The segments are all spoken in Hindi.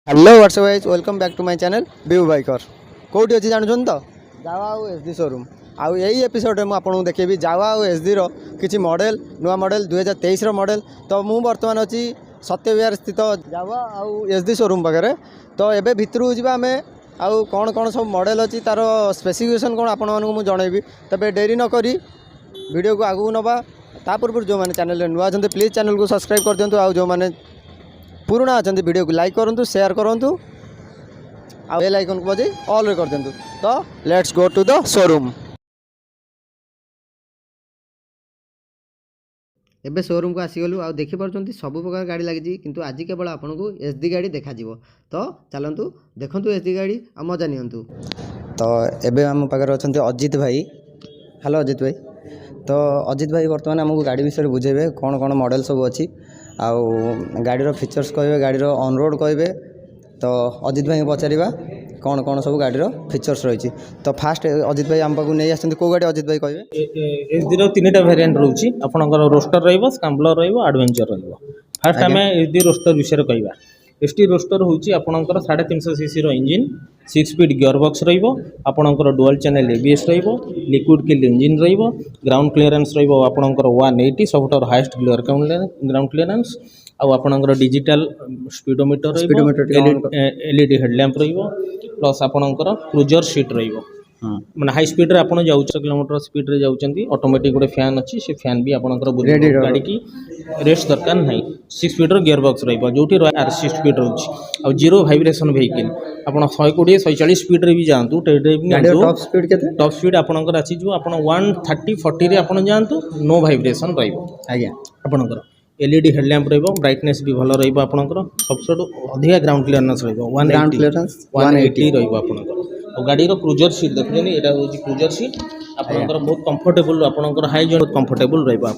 Hello what's up guys welcome back to my channel view biker कौटी अच्छी जानुन तो जावा आउ एसडी शोरूम आउ यही एपिसोड में आपको देखेबी जावा आउ एसडी रो किछि मॉडल नुआ मॉडल 2023 रो मॉडल। तो मु वर्तमान अच्छी सत्यविहार स्थित जावा आउ एसडी शोरूम पाखे। तो एबे भितरु जिबा आमे आउ कौन कौन सब मॉडल अच्छी तार स्पेसिफिकेशन कौन आपण मानकु मु जणैबी। तबे डेरी न करी वीडियो को आगु नबा ता पूर्व जो माने चैनल रे नुआ जंते प्लीज चैनल को सब्सक्राइब कर दियंतु। आउ जो माने पुराना अच्छा वीडियो को लाइक करूँ शेयर करूँ आ बेल आइकन को बजे ऑल रे कर दिंतु। तो let's go to the showroom. एबे शोरूम को आसीगलु आ देखि पारछंती सब प्रकार गाड़ी लगी किंतु आज केवल आपन को एसडी गाड़ी देखा जिवो। तो चलंतु देखंतु एसडी गाड़ी आ मजा नियंतु। तो एबे हम पाकर अछंती अजित भाई। हेलो अजित भाई। तो अजित भाई वर्तमान हमको गाड़ी विषय बुझेबे कौन कौन मॉडल सब अच्छी आउ गाड़ीर फीचर्स कहे गाड़ीर ऑन रोड कहे। तो अजित भाई पचारा कौन कौन सब गाड़ीर फीचर्स रही। तो फास्ट अजित भाई आम पाक नहीं आसते कौ गाड़ी अजित भाई कहे एसडी तीन वेरिएंट रोचे आपंकर रोस्टर रैम्बलर एडवेंचर फास्ट आम एसडी रोस्टर विषय कहवा। एसडी रोस्टर हूँ आपंकर 350 CC engine 6 speed gear box रपर डुअल चैनल एबीएस लिक्विड किल इंजिन ग्राउंड क्लीयरेंस रपर 180 सब हाईएस्ट ग्राउंड क्लीयरेंस आपणकर digital speedometer LED headlamp plus आपणकर क्रूजर सीट माने हाई स्पीड रे आपण जाउ 100 किलोमीटर स्पीड रे जाउचंती ऑटोमेटिक गोटे फैन अच्छी से फैन भी आपणकर गाड़ी की रेस्ट दरकार नहीं 6 स्पीड रो गियर बॉक्स रहइबा जोटी आर6 स्पीड रहउची आ जीरो वाइब्रेशन व्हीकल आपण 120 140 स्पीड रे भी जांतु गाड़ी टॉप स्पीड केते टॉप स्पीड आपणकर आसी जो आपण 130 40 रे आपण जांतु नो वाइब्रेशन रहइबो। आज्ञा आपणकर एलईडी हेडलैंप ब्राइटनेस भी भल रहा सबसे अधिक ग्राउंड क्लीयरेंस 180 रहा गाड़ी क्रूजर सीट देखते यहाँ हूँ क्रूजर सीट आपंकर बहुत कंफर्टेबल आपंकर हाई जन कंफर्टेबल रहा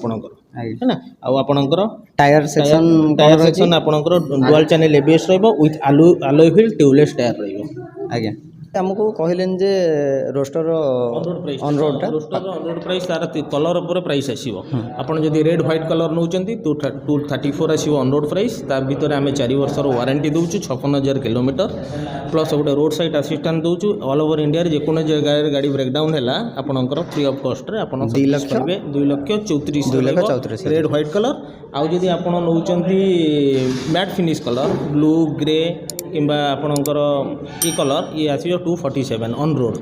है ना। आपंकर टायर सेक्शन आपंकर dual channel ABS with alloy wheel tubeless tyre आज्ञा। हमको कहलेन जे रोस्टर ऑन रोड प्राइस तार कलर उपर प्राइस आसीबो। आपण जदि रेड व्हाइट कलर नौचंती 234 आसीबो ऑन रोड प्राइस। तार भीतर आमे 4 वर्ष वारंटी दउछु 56,000 किलोमीटर प्लस गोटे रोड साइड असिस्टेंट दउछु ऑल ओवर इंडिया रे जेकोन जगह गाड़ी ब्रेकडाउन हैला आपनकर फ्री ऑफ कॉस्ट रे आपण 2,34,000 रेड व्हाइट कलर। आउ जदि आपण नौचंती matt finish colour blue grey किंबा आपणकर ये कलर ये आस 247 ऑन रोड।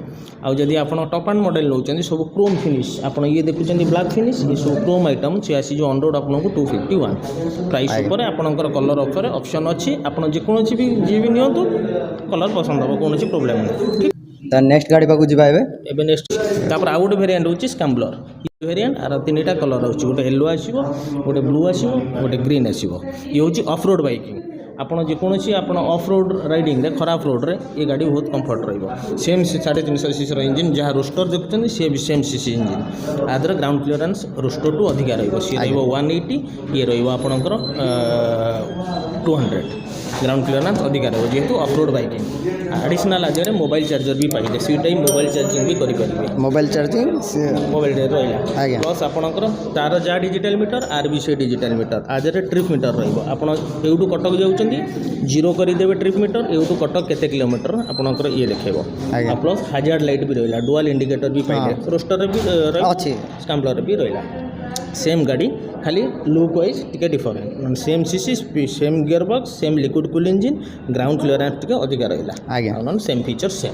आउ जदि आप टॉप एंड मॉडल नौचंती सब क्रोम फिनिश आप ये देखुं ब्लैक फिनिश ये सब क्रोम आइटम सी आसी ऑन रोड आपको 251 प्राइस उपर आपणकर कलर ऑफर ऑप्शन अच्छी आप जेकोसी भी जी भी नियंतु कलर पसंद हम कौन प्रोब्लेम नहीं। तो नेक्स्ट गाड़ी पाक जी एबे नेक्स्ट तापर आउ गोटे वेरिएंट होची स्क्रैम्बलर वेरिएंट आर तीनटा कलर होची गोटे येलो आसीबो गोटे ब्लू आसीबो गोटे ग्रीन आसीबो। ये होची ऑफ रोड बाइकिंग आपन जेकोसी आपन ऑफ रोड राइडिंग रे खराब रोड रे ये गाड़ी बहुत कंफर्ट रहिबो। सेम 350 सीसी इंजिन जहाँ रोस्टर देखते सी भी सेम सीसी इंजिन आदर ग्राउंड क्लीयरेंस रोस्टर टू अधिक रहिबो सी रहिबो 180 ये रहिबो आपनकर 200 ग्राउंड क्लीयरेंस अधिक रहिबो जेहेतु ऑफ रोड बाइकिंग। एडिशनल आजरे मोबाइल चार्जर भी पाइले सी टाइम मोबाइल चार्जिंग भी करि परिबे मोबाइल चार्जिंग मोबाइल रहिला आज्ञा। प्लस आपनकर तार जा डिजिटल मीटर आर भी से डिजिटल मीटर आजरे ट्रिप मीटर रहिबो। आपण एउडू कटक जाउछन जीरो करदेवे ट्रिप मीटर एवं कटक केते किलोमीटर आपनकर ये देखेबो। प्लस हाजार्ड लाइट भी रहिला डुअल इंडिकेटर भी पाइले रोस्टर भी अच्छी स्क्रैम्बलर भी रहिला। सेम गाड़ी खाली लुक वाइज टिके different same CC same gear box same liquid cool engine ground clearance टिके अधिक रहिला आज्ञा। सेम फीचर सेम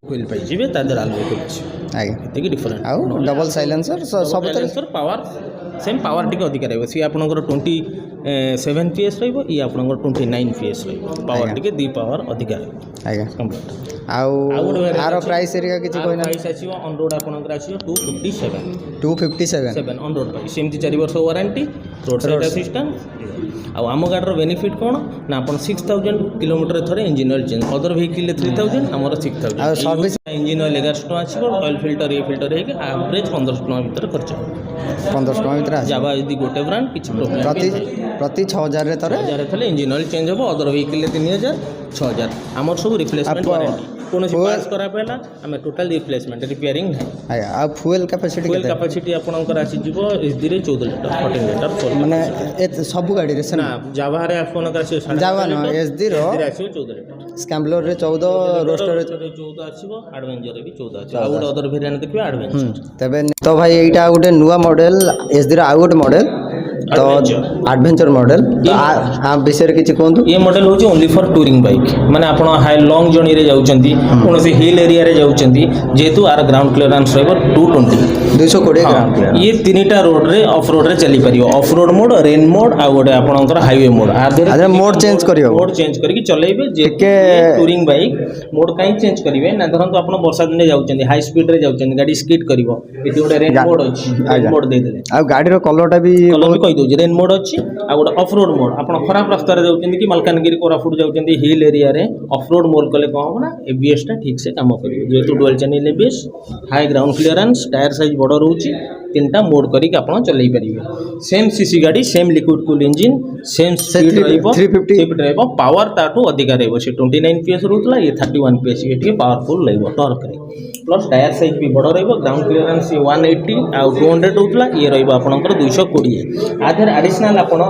व्हील पाई जिवे तादर आलो कुछ आज्ञा एतिकी डिफरेंट आ डबल साइलेंसर सब साइलेंसर पावर सेम पावर टिके अधिक रहबो सी आपनकर 27 PS रहबो ई आपनकर 29 PS रहबो पावर टिके दी पावर अधिक रहबो आज्ञा कंप्लीट। आरो प्राइस एरिया किछि कोइना प्राइस आछियो ऑन रोड आपनकर आछियो 257 ऑन रोड प्राइस सेमती 4 वर्ष वारंटी रोड साइड असिस्टेंट। आउ आम गाड़र बेनिफिट कौन ना आप 6000 किलोमीटर थरे engine oil change other vehicle 3000 आमर 6000 सर्विस इंजिन ऑयल 1100 आछिबो ऑयल फिल्टर ये फिल्टर हे एवरेज 1500 टका भीतर खर्च 1500 टका भीतर जाबा यदि गोटे ब्रांड किछि प्रॉब्लम प्रति 6000 रे थरे इंजिन ऑयल चेंज हो अदर व्हीकल 3000 6000 आमर सब रिप्लेसमेंट वारंटी କୌଣସି ପାର୍ଟସ୍ ଖରାପ ହେଲା ଆମେ ଟୋଟାଲ ରିପ୍ଲେସମେଣ୍ଟ ରିପେୟାରିଂ ନାହିଁ। ଆଜ୍ଞା ଆଉ ଫୁଏଲ୍ କାପାସିଟି ଫୁଏଲ୍ କାପାସିଟି ଆପଣଙ୍କର ଆସିଯିବ ଏଚଡିରେ 14 ଲିଟର 14 ଲିଟର ମାନେ ସବୁ ଗାଡ଼ିରେ ନା ଜାଭାରେ ଆପଣଙ୍କର ଆସିବ ଜାଭା ନୁହଁ ଏଚଡିର ଆସିବ 14 ଲିଟର ସ୍କାମ୍ବଲରରେ 14 ରୋଷ୍ଟରରେ 14 ଆସିବ ଆଡଭେଞ୍ଚରରେ ବି 14 ଆସିବ ଆଉ ଗୋଟେ ଅଦର ଭେରିଆଣ୍ଟ ଦେଖିବେ ଆଡଭେଞ୍ଚର। ତେବେ ତ ଭାଇ ଏଇଟା ଗୋଟେ ନୂଆ ମଡେଲ ଏଚଡିର ଆଉ ଗୋଟେ ମଡେଲ ତ ଆଡଭେଞ୍ଚର ମଡେଲ ତ ଆ ବିଷୟରେ କିଛି କୁହନ୍ତୁ। ये मॉडल होची ओनली फॉर टूरिंग बाइक माने आपण हाई लॉन्ग जर्नी रे जाउचंती कोनोसी हिल एरिया रे जाउचंती जेतु आर ग्राउंड क्लियरेंस रहबो 220 ग्राउंड ये तीनटा रोड रे ऑफ रोड रे चली परियो off road mode rain mode आ गोटे आपणकर highway mode other mode change करियो मोड चेंज करके चलेबे जे टूरिंग बाइक मोड काई चेंज करिवे ना धरंतु आपण वर्षा दिन जाउचंती हाई स्पीड रे जाउचंती गाड़ी स्किड करिवो एति गोटे रेन मोड अछि रेन मोड दे देले आ गाड़ी रो कलरटा भी कहि दउ रेन मोड अछि आ गोटे ऑफ रोड मोड आपण खराब रास्ता रे जाउचंती कि मलकानगिरी कोरापुट जाउचंती हिल एरिया रे ऑफ रोड मोड कले कोन हो ना एबीएस टा ठीक से काम करियो जेतु dual channel ABS high ground clearance tyre size बड़ रहउची तीनटा मोड करिक आपण चलै परिबे सेम सीसी गाड़ी same liquid cool engine same speed रहइबो 350 स्पीड रहइबो पावर ताटू अधिक रहइबो से 29 पीएस रहउतला ये 31 पीएस ये ठीक पावरफुल रहइबो टॉर्क रे प्लस टायर साइज भी बड़ रहइबो ग्राउंड क्लियरेंस 180 आ 200 रहउतला ये रहइबो आपणकर 220 आधर एडिशनल आपण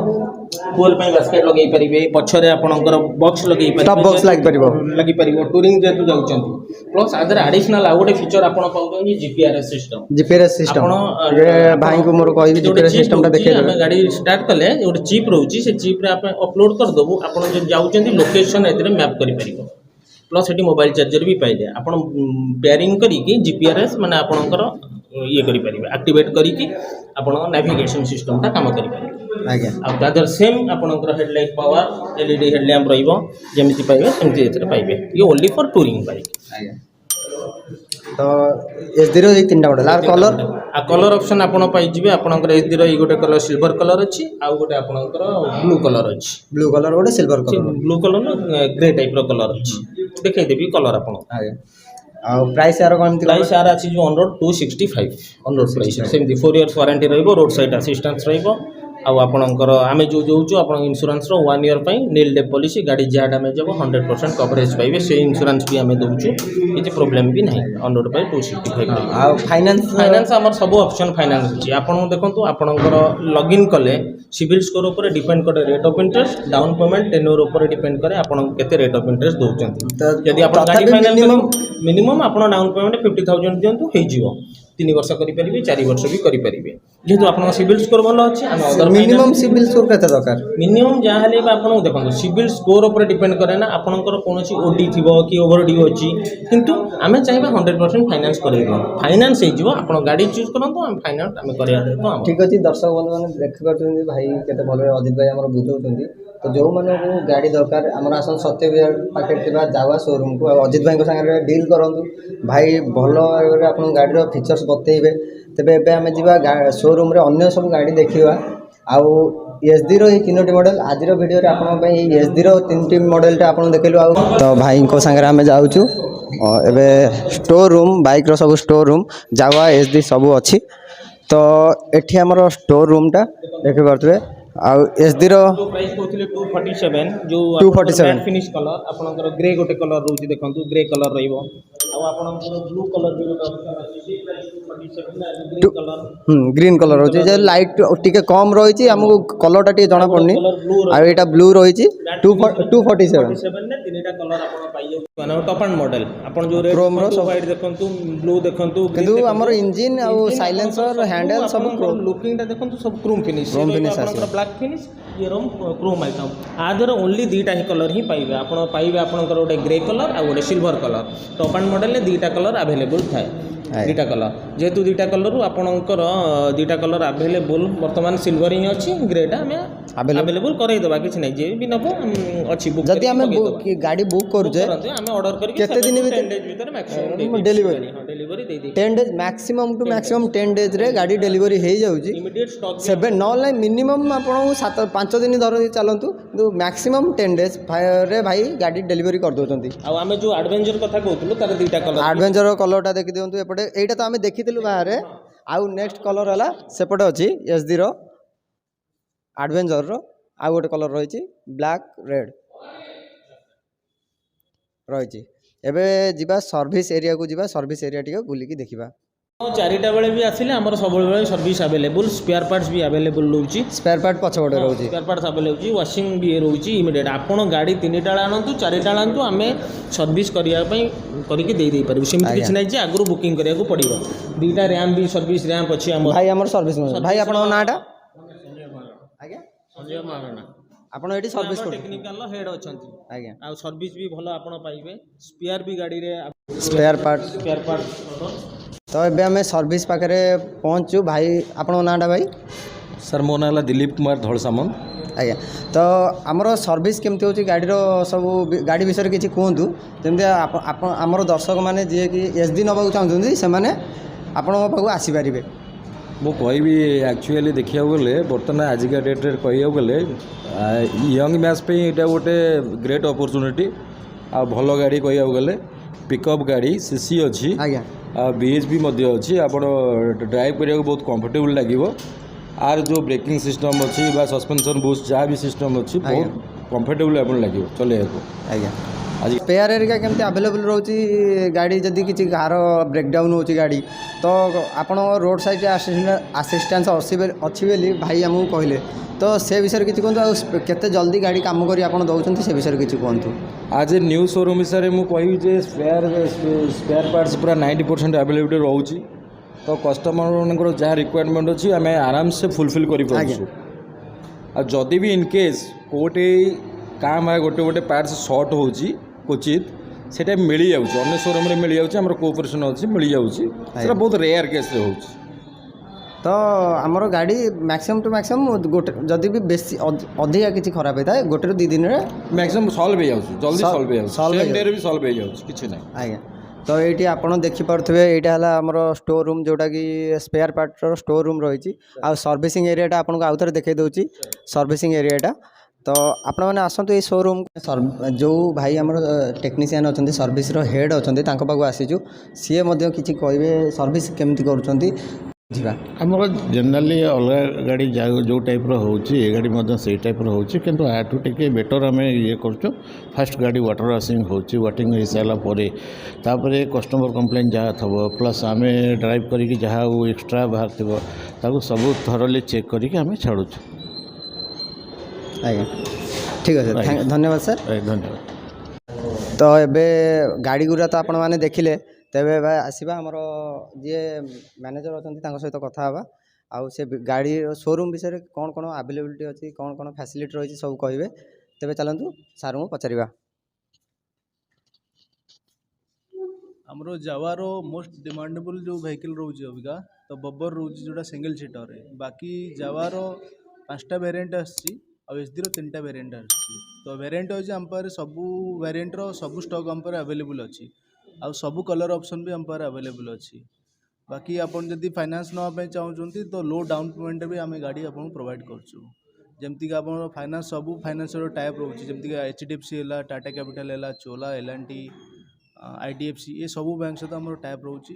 फुएल पे बास्केट लगे परिबे पछरे आपणकर बॉक्स लगे परिबे टॉप बॉक्स लगी परिबो टूरिंग जेतु जाउचंती प्लस आधर एडिशनल आ गोटे फीचर आपण पाउछन जीपीआरएस सिस्टम भाई को मोर कहि जीपीआरएस सिस्टम टा देखे हम गाड़ी स्टार्ट कले गोटे चिप रहउची से चिप रे आपण अपलोड कर दबु आपण जे जाउचंती लोकेशन एतरे मैप करि परिबो प्लस एटी मोबाइल चार्जर भी पाइले आपण पेयरिंग करी कि जीपीआरएस माने आपणकर ये करि परिबे एक्टिवेट करी कि आपण नेविगेशन सिस्टम ता काम करि परिबे आज्ञा आ तादर सेम आपणकर हेडलाइट पावर एलईडी हेडलैम्प रहिबो जेमिति पाइबे सेमिति एतरे पाइबे ये ओनली फॉर टूरिंग बाइक आज्ञा तो एचडी रो ए तीनटा मॉडल आर कलर आ कलर ऑप्शन आपण पाइ जिवे आपणकर एचडी रो ए गोटे कलर सिल्वर कलर अछि आ गोटे आपणकर ब्लू कलर अछि ब्लू कलर गोटे silver colour blue colour grey type रो कलर अछि देखै देबी कलर आपण आज्ञा आ प्राइस यार कोन प्राइस यार अछि जो on road 265 on road price सेमति 4 इयर्स वारंटी रहइबो रोड साइड असिस्टेंस रहइबो आ आपणकर आमे जो जोउचो आपण इंश्योरेंस रो 1 ईयर पई नील डे पॉलिसी गाड़ी जा डैमेज हो 100% कवरेज पाइबे से इंश्योरेंस भी आमे दोउचो किछि प्रॉब्लम भी नहीं ऑन रोड पई 265 आ फाइनेंस हमर सब ऑप्शन फाइनेंस अछि आपण देखंतु आपणकर लॉगिन कले सिविल स्कोर ऊपर डिपेंड करे rate of interest down payment tenure ऊपर डिपेंड करे आपण केते रेट ऑफ इंटरेस्ट दोउचंती यदि आपण गाड़ी फाइनेंस मिनिमम आपण डाउन पेमेंट 50000 दियंतु हे जिवो 3 वर्ष करि परिबे 4 वर्ष भी करि परिबे जेतु आपण सिविल स्कोर भलो अछि हम अदर मिनिमम सिविल स्कोर केते दरकार मिनिमम जहाँ हेले आपण देखो सिविल स्कोर ऊपर डिपेंड करे ना आपणकर कोनोसी ओडी थिबो कि ओवरड्यू अछि किंतु आमे चाहबा 100% फाइनेंस करैबो फाइनेंस हे जिवो आपण गाड़ी चूज करंतो हम फाइनेंस आमे करिया देतो हम ठीक अछि दर्शक बंधु माने देख करछन भाई केते भलो अजित भाई हमर बुझौछंती तो जो माने को गाड़ी दरकार हमर आसन सत्य विहार पाकेट थिबा जावा शोरूम को अजित भाई को संगे डील करंतु भाई भलो आपण गाड़ी रो फीचर्स बतेइबे तबे एबे आमे जिबा शोरूम रे अन्य सब गाड़ी देखिबा आउ एचडी रो ए तीनोटी मॉडल आज रो वीडियो रे आपण पई एचडी रो तीनटी मॉडल टा आपण देखलु आउ तो भाई को संगे आमे जाउचु एबे स्टोर रूम बाइक रो सब स्टोर रूम जावा एचडी सब अछि तो एठी हमर स्टोर रूम टा देखि परथबे आउ एचडी रो प्राइस कोथिले 247 जो 247 फिनिश कलर आपनकर ग्रे गोटे कलर रहउची देखंतु ग्रे कलर रहइबो आ आपनकर ब्लू कलर भी गोटे ग्रीन कलर होची जे लाइट टिके कम रहिची हमको कलर टा टिके जणा पड़नी आ एटा ब्लू रहिची 247 ने तीनटा कलर आपण पाइ जाउ माने टॉप एंड मॉडल आपण जो रेड क्रोम रो सब व्हाइट देखंतु ब्लू देखंतु किंतु हमर इंजन आ साइलेंसर हैंडल सब लुकिंग टा देखंतु सब क्रोम फिनिश आपनकर ब्लैक फिनिश ये रोम क्रोम आइटम आदर ओनली दीटा ही कलर ही पाइबे आपण पाइबे आपनकर गोटे ग्रे कलर आ गोटे silver colour top and model ने दीटा कलर अवेलेबल थाए दीटा कलर जेतु दीटा कलर आपणकर दीटा कलर अवेलेबल वर्तमान सिल्वर ही अच्छी ग्रेटा आम अवेलेबल करई देबा किछ नै जे भी नबो अछि बुक जदि हम गाड़ी बुक करू जे हम ऑर्डर करके केते दिन 10 डेज भीतर मैक्सिमम डिलीवरी डिलीवरी दे दी 10 days maximum to maximum 10 days रे गाड़ी डिलीवरी हे जाउची इमीडिएट स्टॉक 7 9 मिनिमम आपण 7 5 दिन धरि चलंतु किंतु मैक्सिमम 10 डेज रे भाई गाड़ी डिलीवरी कर दोचंती आ हमें जो एडवेंचर कथा कहतलु तार दीटा कलर एडवेंचर कलर टा देखि दियंतु एपटे एटा तो आमे देखिथिलु बाहरे आउ नेक्स्ट कलर हला सेपटे अछि एचडी रो एडवेंचर रो आउ गोटे कलर रहिछि ब्लैक रेड रहिछि ଏବେ ଯିବା ସର୍ଭିସ୍ ଏରିଆକୁ ଯିବା, ସର୍ଭିସ୍ ଏରିଆ ଟିକେ ବୁଲିକି ଦେଖିବା। 4ଟା ବେଳେ ବି ଆସିଲେ ଆମର ସବୁବେଳେ ସର୍ଭିସ୍ ଆଭେଲେବୁଲ୍, ସ୍ପେୟାର ପାର୍ଟସ୍ ବି ଆଭେଲେବୁଲ୍ ରହୁଛି। ସ୍ପେୟାର ପାର୍ଟ ପଛପଟେ ରହୁଛି। ସ୍ପେୟାର ପାର୍ଟସ୍ ଆଭେଲେବୁଲ୍ ରହୁଛି, ୱାସିଂ ବି ରହୁଛି ଇମିଡ଼ିଏଟ୍। ଆପଣ ଗାଡ଼ି 3ଟା ବେଳେ ଆଣନ୍ତୁ, 4ଟା ବେଳେ ଆଣନ୍ତୁ, ଆମେ ସର୍ଭିସ୍ କରିବା ପାଇଁ କରିକି ଦେଇପାରିବୁ। ସେମିତି କିଛି ନାହିଁ ଯେ ଆଗରୁ ବୁକିଂ କରିବାକୁ ପଡ଼ିବ। 2ଟା ର୍ୟାମ୍ପ ବି ସର୍ଭିସ୍ ର୍ୟାମ୍ପ ଅଛି ଆମର। ଭାଇ ଆମର ସର୍ଭିସ୍ ଭାଇ ଆପଣଙ୍କ ନାଁଟା? ଆଜ୍ଞା ସଞ୍ଜୟ ମହାରଣା। ଆପଣ ଏଠି ସର୍ଭିସ୍ ଟେକ୍ନିକାଲ ହେଡ୍ ଅଛନ୍ତି। ଆଜ୍ଞା। ଆଉ ସର୍ଭିସ୍ ବି ଭଲ ଆପଣ ପାଇବେ। ସ୍ପେୟାର ବି ଗାଡ଼ିରେ ସ୍ପେୟାର ପାର୍ଟ। ତ ଏବେ ଆମେ ସର୍ଭିସ୍ ପାଖରେ ପହଞ୍ଚୁ। ଭାଇ ଆପଣଙ୍କ ନାଁଟା ଭାଇ? ସାର୍ ମୋ ନାଁ ହେଲା ଦିଲ୍ଲୀପ କୁମାର ଧଳସାମନ୍ତ। ଆଜ୍ଞା। ତ ଆମର ସର୍ଭିସ୍ କେମିତି ହେଉଛି ଗାଡ଼ିର, ସବୁ ଗାଡ଼ି ବିଷୟରେ କିଛି କୁହନ୍ତୁ, ଯେମିତି ଆମର ଦର୍ଶକମାନେ ଯିଏକି SD ନେବାକୁ ଚାହୁଁଛନ୍ତି ସେମାନେ ଆପଣଙ୍କ ପାଖକୁ ଆସିପାରିବେ। ମୁଁ କହିବି ଆକ୍ଚୁଆଲି ଦେଖିବାକୁ ଗଲେ ବର୍ତ୍ତମାନ ଆଜିକା ଡେଟ୍ରେ କହିବାକୁ ଗଲେ ୟଙ୍ଗ ମ୍ୟାଚ୍ ପାଇଁ ଏଇଟା ଗୋଟେ ଗ୍ରେଟ୍ ଅପରଚ୍ୟୁନିଟି। ଆଉ ଭଲ ଗାଡ଼ି କହିବାକୁ ଗଲେ ପିକଅପ୍ ଗାଡ଼ି, CC ଅଛି, ଆଜ୍ଞା, ଆଉ BHP ମଧ୍ୟ ଅଛି। ଆପଣ ଡ୍ରାଇଭ୍ କରିବାକୁ ବହୁତ କମ୍ଫର୍ଟେବୁଲ୍ ଲାଗିବ। आर जो ब्रेकिंग सिस्टम अच्छी सस्पेंशन बूस्ट जहाँ भी सिस्टम अच्छी बहुत कंफर्टेबल आपन लगे चले आज्ञा। आज स्पेयर एरिया केमती अवेलेबल रोची गाड़ी जदि किसी कार ब्रेकडाउन होची गाड़ी तो आपण रोड साइड असिस्टेंस अच्छी बेली भाई आमको कहले तो से विषय किसी कहतु केते जल्दी गाड़ी काम करी आपण दउछंती से विषय किसी कहतु। आज ए न्यू शोरूम विषय में कहबी जे स्पेयर पार्ट्स पूरा 90% अवेलेबल रोची तो कस्टमर मानकर जहाँ रिक्वायरमेंट अच्छी आम आराम से फुलफिल करी भी इनकेस कोटे काम गोटे गोटे पार्ट्स सर्ट हो क्वचित से मिल जाऊँच अन्य शोरूम मिल जाऊँच कोऑपरेशन अच्छी मिल जाऊँच बहुत रेयर केस हो तो आमर गाड़ी मैक्सिमम टू मैक्सिमम गोटे जदि भी बेसी अधिका किसी खराब होता है गोटे 2 दिन में मैक्सिमम सॉल्व हो जाऊँ जल्दी सॉल्व हो जाऊँ किसी ना आज्ञा। तो ये आप देखिपे यहाँ है आमर स्टोर रूम जोटा कि स्पेयर पार्टर स्टोर रूम रही आ सर्विसिंग एरियाटा आपको आउ थे देखई दूसरी सर्विसिंग एरियाटा। तो आपण मैंने आसतु ये शोरूम जो भाई आम टेक्नीशियन अच्छा सर्विस हेड अच्छा पाखु आसीचु सी कि कहे सर्विस केमती कर आमर जनरली अलग गाड़ी जो टाइप होची ए गाड़ी से टाइप होची किंतु आठू टे बेटर आम ये कर फास्ट गाड़ी वाटर वाशिंग होची वाटिंग हो सारापर तापर कस्टमर कंप्लेन जहाँ थब प्लस आम ड्राइव करी जहाँ एक्सट्रा बाहर थो सब थरली चेक करके आम छाड़ू। आज्ञा ठीक है सर धन्यवाद सर धन्यवाद। तो ये गाड़ी गुरा तो आपण मैंने देखिले तेरे आसवा आमर जी मैनेजर अच्छा सहित कथा आउ से गाड़ी शोरूम विषय कौन कौन अवेलेबिलिटी अच्छी कौन कौन फैसिलिटी रही सब कहे तेरे चलतु सार को पचारा। आमर जावार मोस्ट डिमांडेबल जो व्हीकल रोचे अबिका तो बब्बर रोचे जोटा सिंगल सीटर है बाकी जावार 5टा वेरिएंट आसी SD 3टा वेरिएंट आसी तो वेरिएंट अच्छे आम पारे सबू वेरिएंट सबू स्टॉक आम पारे अवेलेबल अच्छी आउ सबू कलर ऑप्शन भी आम पारे अवेलेबल अच्छी बाकी आपन जदि फाइनेंस नापे चाहूँगी तो लो डाउन पेमेंट भी आम गाड़ी आपको प्रोवाइड करछु जमती कि आप फाइनेंस सबू फाइनेंसर टाइप रोचे जमती कि HDFC है टाटा कैपिटल है चोला L&T IDFC ये सबू बैंक सहित आम टाइप रोचे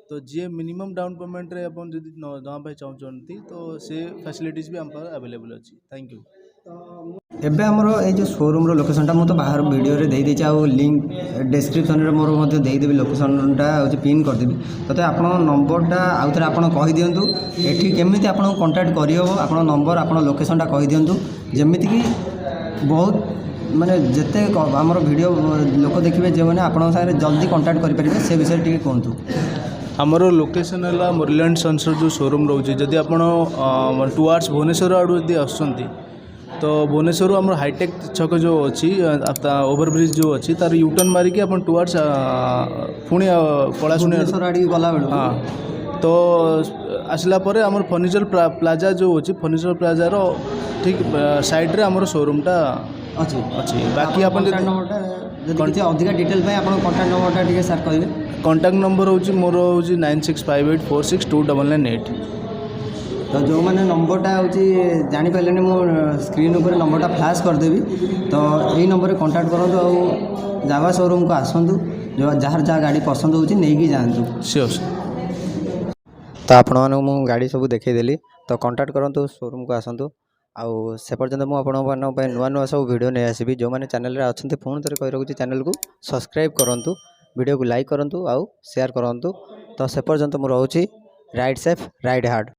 तो जी मिनिमम डाउन पेमेंट रे अपन जदि नापे चाहूँगी तो से फैसिलिटीज भी आम पारे अवेलेबल अच्छी। Thank you. एबे हमर ए जो शोरूम रो लोकेशनटा मु तो बाहर वीडियो रे दे देछि आ लिंक डिस्क्रिप्शन रे मोर मध्ये दे देबी लोकेशनटा होछि पिन कर देबी तते आपण नंबरटा आउ थरे आपण कहि दियंतु एठी केमिति आपण कांटेक्ट करि हो आपण नंबर आपण लोकेशनटा कहि दियंतु जेमिति कि बहुत माने जते हमर वीडियो लोक देखिबे जे माने आपण सारे जल्दी कांटेक्ट करि परिबे से विषय टिके कोंतु। आमर लोकेशन है मुरलैंड सन्सर जो शोरूम रोचे जदि आपण टुवर्ड्स भुवनेश्वर आड़ू यदि आसुचंती तो भुवनेश्वर आम हाईटेक छक जो अच्छी ओवरब्रिज जो अच्छी तार यूटर्न मारिकी अपन टुवर्ड्स पुणी पलाशुनी गला हाँ तो आसला परे आमर फर्निचर प्लाजा जो अच्छी फर्निचर प्लाजार ठीक साइड रे आमर शोरूमटा अच्छी बाकी अपन अधिका डिटेल कॉन्टैक्ट नंबरटा टिके सर कहिबे। कॉन्टैक्ट नंबर होची मोर होची 9658462988 तो जो मैंने नंबरटा हूँ जापारे मुझे स्क्रीन पर नंबरटा फ्लैश करदेवी तो यही नंबर कांटेक्ट करूँ और जावा शोरूम को आसतु जो जार जहाँ गाड़ी पसंद हो जातु श्योर। तो आपण मानक गाड़ी सब देखईदेली तो कांटेक्ट करूँ शोरूम को आसतु ଆଉ ସେ ପର୍ଯ୍ୟନ୍ତ ମୁଁ ଆପଣମାନଙ୍କ ପାଇଁ ନୂଆ ନୂଆ ସବୁ ଭିଡ଼ିଓ ନେଇ ଆସିବି। ଯେଉଁମାନେ ଚ୍ୟାନେଲରେ ଅଛନ୍ତି ପୁଣି ଥରେ କହି ରଖୁଛି ଚ୍ୟାନେଲକୁ ସବସ୍କ୍ରାଇବ୍ କରନ୍ତୁ, ଭିଡ଼ିଓକୁ ଲାଇକ୍ କରନ୍ତୁ ଆଉ ସେୟାର କରନ୍ତୁ। ତ ସେ ପର୍ଯ୍ୟନ୍ତ ମୁଁ ରହୁଛି। Ride safe ride hard.